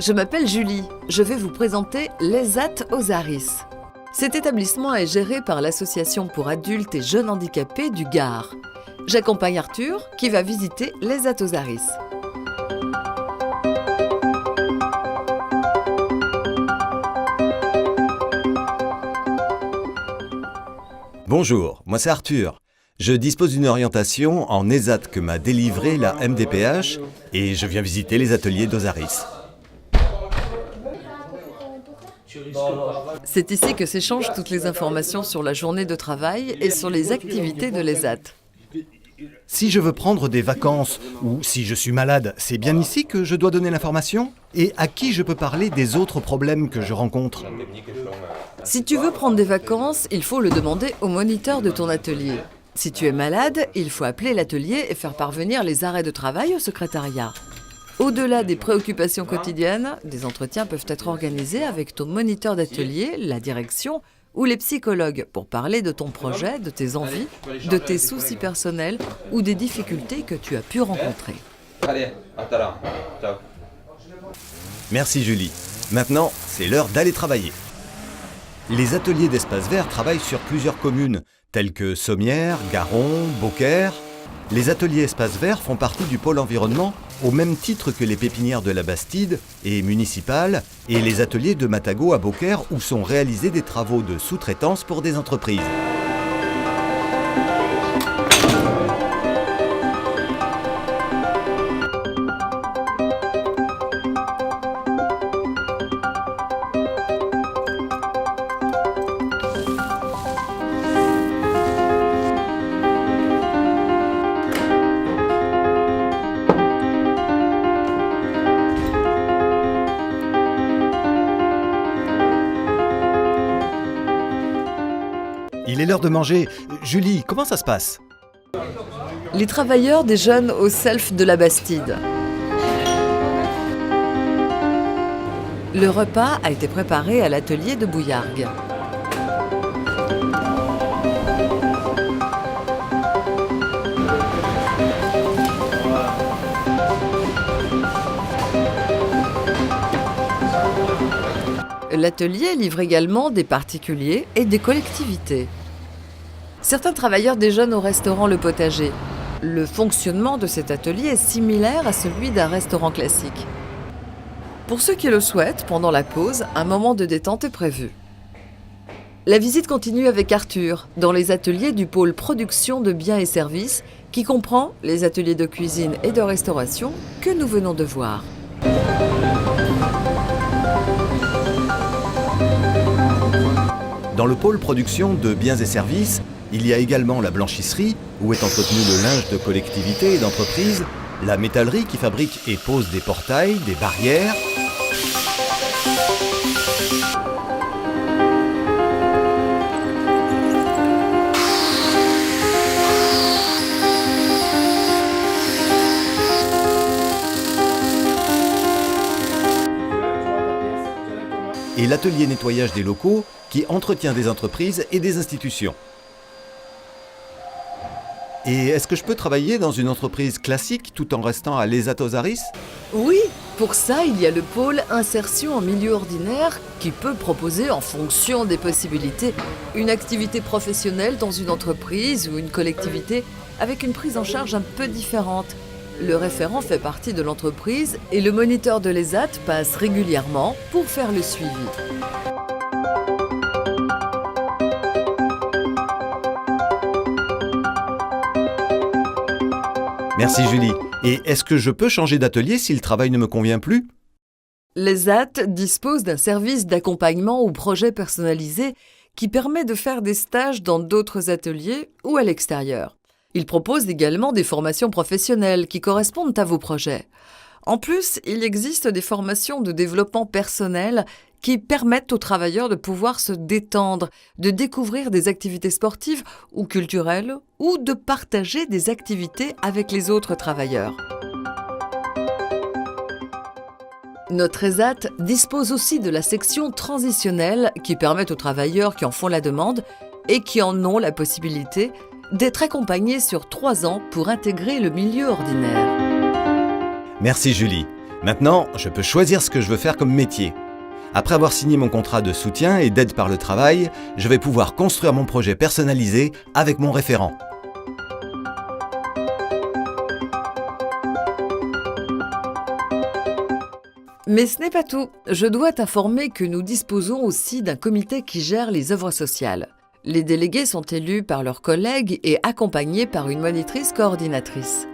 Je m'appelle Julie, je vais vous présenter l'ESAT Osaris. Cet établissement est géré par l'Association pour adultes et jeunes handicapés du Gard. J'accompagne Arthur qui va visiter l'ESAT Osaris. Bonjour, moi c'est Arthur. Je dispose d'une orientation en ESAT que m'a délivrée la MDPH et je viens visiter les ateliers d'Osaris. C'est ici que s'échangent toutes les informations sur la journée de travail et sur les activités de l'ESAT. Si je veux prendre des vacances ou si je suis malade, c'est bien ici que je dois donner l'information? Et à qui je peux parler des autres problèmes que je rencontre? Si tu veux prendre des vacances, il faut le demander au moniteur de ton atelier. Si tu es malade, il faut appeler l'atelier et faire parvenir les arrêts de travail au secrétariat. Au-delà des préoccupations quotidiennes, des entretiens peuvent être organisés avec ton moniteur d'atelier, la direction ou les psychologues pour parler de ton projet, de tes envies, de tes soucis personnels ou des difficultés que tu as pu rencontrer. Merci Julie. Maintenant, c'est l'heure d'aller travailler. Les ateliers d'espace vert travaillent sur plusieurs communes, telles que Sommières, Garon, Beaucaire. Les ateliers espace vert font partie du pôle environnement au même titre que les pépinières de la Bastide et municipales et les ateliers de Matagot à Beaucaire où sont réalisés des travaux de sous-traitance pour des entreprises. Il est l'heure de manger. Julie, comment ça se passe? Les travailleurs déjeunent au self de la Bastide. Le repas a été préparé à l'atelier de Bouillargues. L'atelier livre également des particuliers et des collectivités. Certains travailleurs déjeunent au restaurant Le Potager. Le fonctionnement de cet atelier est similaire à celui d'un restaurant classique. Pour ceux qui le souhaitent, pendant la pause, un moment de détente est prévu. La visite continue avec Arthur, dans les ateliers du pôle production de biens et services, qui comprend les ateliers de cuisine et de restauration que nous venons de voir. Dans le pôle production de biens et services, il y a également la blanchisserie, où est entretenu le linge de collectivités et d'entreprises, la métallerie qui fabrique et pose des portails, des barrières, et l'atelier nettoyage des locaux qui entretient des entreprises et des institutions. Et est-ce que je peux travailler dans une entreprise classique tout en restant à l'ESAT Osaris? Oui, pour ça, il y a le pôle insertion en milieu ordinaire qui peut proposer, en fonction des possibilités, une activité professionnelle dans une entreprise ou une collectivité avec une prise en charge un peu différente. Le référent fait partie de l'entreprise et le moniteur de l'ESAT passe régulièrement pour faire le suivi. Merci Julie. Et est-ce que je peux changer d'atelier si le travail ne me convient plus? L'ESAT dispose d'un service d'accompagnement au projet personnalisé qui permet de faire des stages dans d'autres ateliers ou à l'extérieur. Il propose également des formations professionnelles qui correspondent à vos projets. En plus, il existe des formations de développement personnel qui permettent aux travailleurs de pouvoir se détendre, de découvrir des activités sportives ou culturelles ou de partager des activités avec les autres travailleurs. Notre ESAT dispose aussi de la section transitionnelle qui permet aux travailleurs qui en font la demande et qui en ont la possibilité d'être accompagnés sur 3 ans pour intégrer le milieu ordinaire. Merci Julie. Maintenant, je peux choisir ce que je veux faire comme métier. Après avoir signé mon contrat de soutien et d'aide par le travail, je vais pouvoir construire mon projet personnalisé avec mon référent. Mais ce n'est pas tout. Je dois t'informer que nous disposons aussi d'un comité qui gère les œuvres sociales. Les délégués sont élus par leurs collègues et accompagnés par une monitrice coordinatrice.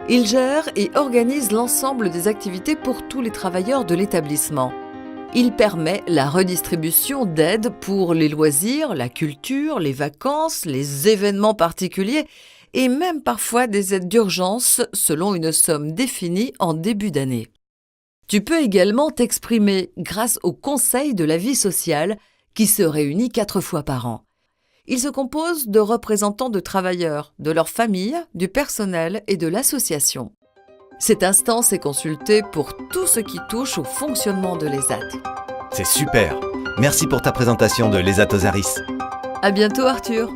Ils gèrent et organisent l'ensemble des activités pour tous les travailleurs de l'établissement. Il permet la redistribution d'aides pour les loisirs, la culture, les vacances, les événements particuliers et même parfois des aides d'urgence selon une somme définie en début d'année. Tu peux également t'exprimer grâce au Conseil de la vie sociale qui se réunit 4 fois par an. Il se compose de représentants de travailleurs, de leurs familles, du personnel et de l'association. Cette instance est consultée pour tout ce qui touche au fonctionnement de l'ESAT. C'est super! Merci pour ta présentation de l'ESAT Osaris. À bientôt Arthur!